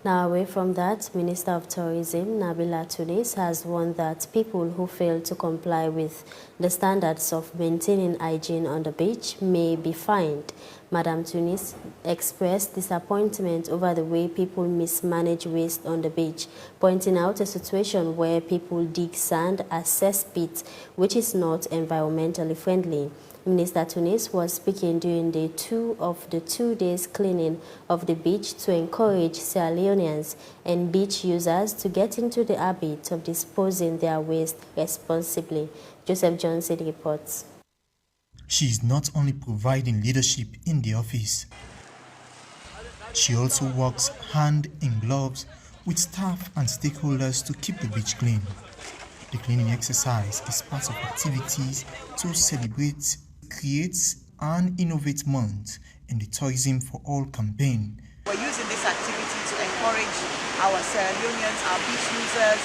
Now, away from that, Minister of Tourism, Nabeela Tunis, has warned that people who fail to comply with the standards of maintaining hygiene on the beach may be fined. Madam Tunis expressed disappointment over the way people mismanage waste on the beach, pointing out a situation where people dig sand as cesspits, which is not environmentally friendly. Minister Tunis was speaking during day 2 of the 2 days cleaning of the beach to encourage Sierra Leoneans and beach users to get into the habit of disposing their waste responsibly. Joseph Johnson reports. She is not only providing leadership in the office, she also works hand in gloves with staff and stakeholders to keep the beach clean. The cleaning exercise is part of activities to celebrate, create and innovate month in the Tourism for All campaign. We're using this activity to encourage our Sierra Leoneans, our beach users,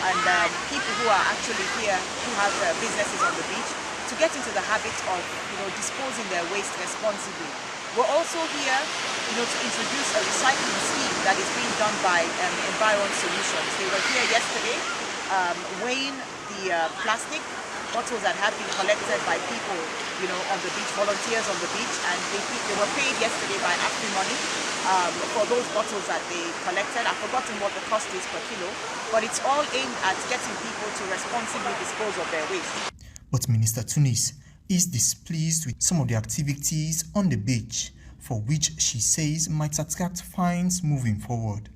and people who are actually here who have businesses on the beach to get into the habit of disposing their waste responsibly. We're also here to introduce a recycling scheme that is being done by Environ Solutions. They were here yesterday weighing the plastic bottles that have been collected by people on the beach, volunteers on the beach, and they were paid yesterday by money for those bottles that they collected. I've forgotten what the cost is per kilo, but it's all aimed at getting people to responsibly dispose of their waste. But Minister Tunis is displeased with some of the activities on the beach, for which she says might attract fines moving forward.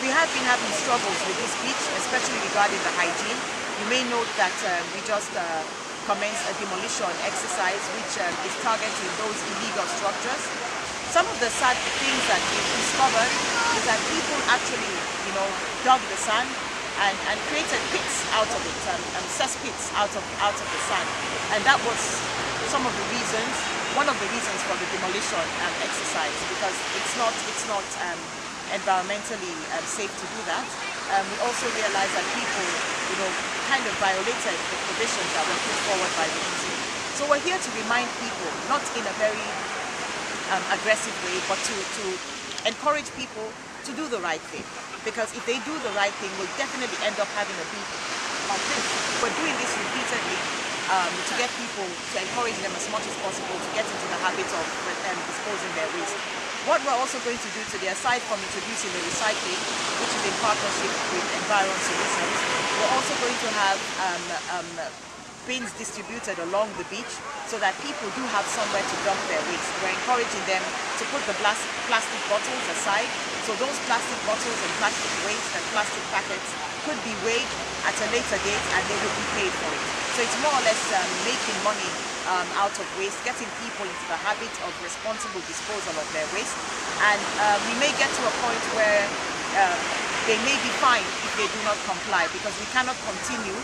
We have been having struggles with this beach, especially regarding the hygiene. You may note that we just commenced a demolition exercise which is targeting those illegal structures. Some of the sad things that we've discovered is that people actually, dug the sand and created pits out of it, cesspits out of the sand. And that was one of the reasons for the demolition exercise, because it's not environmentally safe to do that. We also realized that people, kind of violated the provisions that were put forward by the EC. So we're here to remind people, not in a very aggressive way, but to encourage people to do the right thing. Because if they do the right thing, we'll definitely end up having a beach like this. We're doing this repeatedly to get people, to encourage them as much as possible to get into the habit of disposing their waste. What we're also going to do today, aside from introducing the recycling, which is in partnership with Environ Solutions, we're also going to have bins distributed along the beach so that people do have somewhere to dump their waste. We're encouraging them to put the plastic bottles aside, so those plastic bottles and plastic waste and plastic packets could be weighed at a later date and they will be paid for it. So it's more or less making money out of waste, getting people into the habit of responsible disposal of their waste. And we may get to a point where they may be fined if they do not comply, because we cannot continue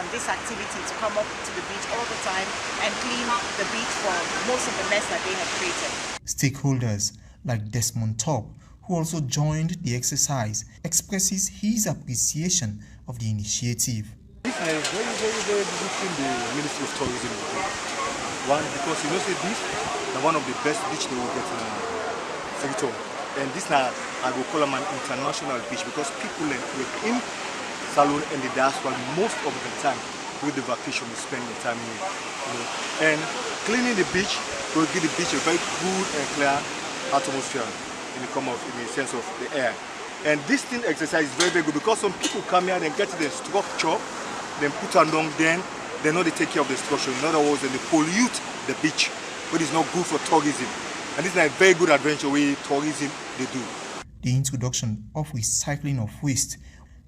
this activity to come up to the beach all the time and clean the beach for most of the mess that they have created. Stakeholders like Desmond Top, who also joined the exercise, expresses his appreciation of the initiative. I am very visiting the Ministry of Tourism. One, because this is one of the best beaches they will get in Sector. And this now I will call them an international beach, because people in Salon and the diaspora most of the time with the vacation we spend the time here. And cleaning the beach will give the beach a very good and clear atmosphere in the sense of the air. And this thing exercise is very good, because some people come here and get the structure, then put along, then they know they take care of the structure. In other words, then they pollute the beach, but it's not good for tourism. And this is a very good adventure way tourism they do. The introduction of recycling of waste,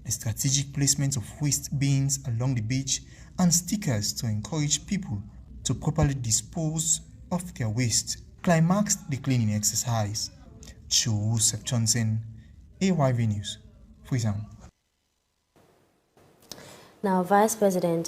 the strategic placement of waste bins along the beach, and stickers to encourage people to properly dispose of their waste climaxed the cleaning exercise. Joseph Johnson, AYV News, Freetown. Now, Vice President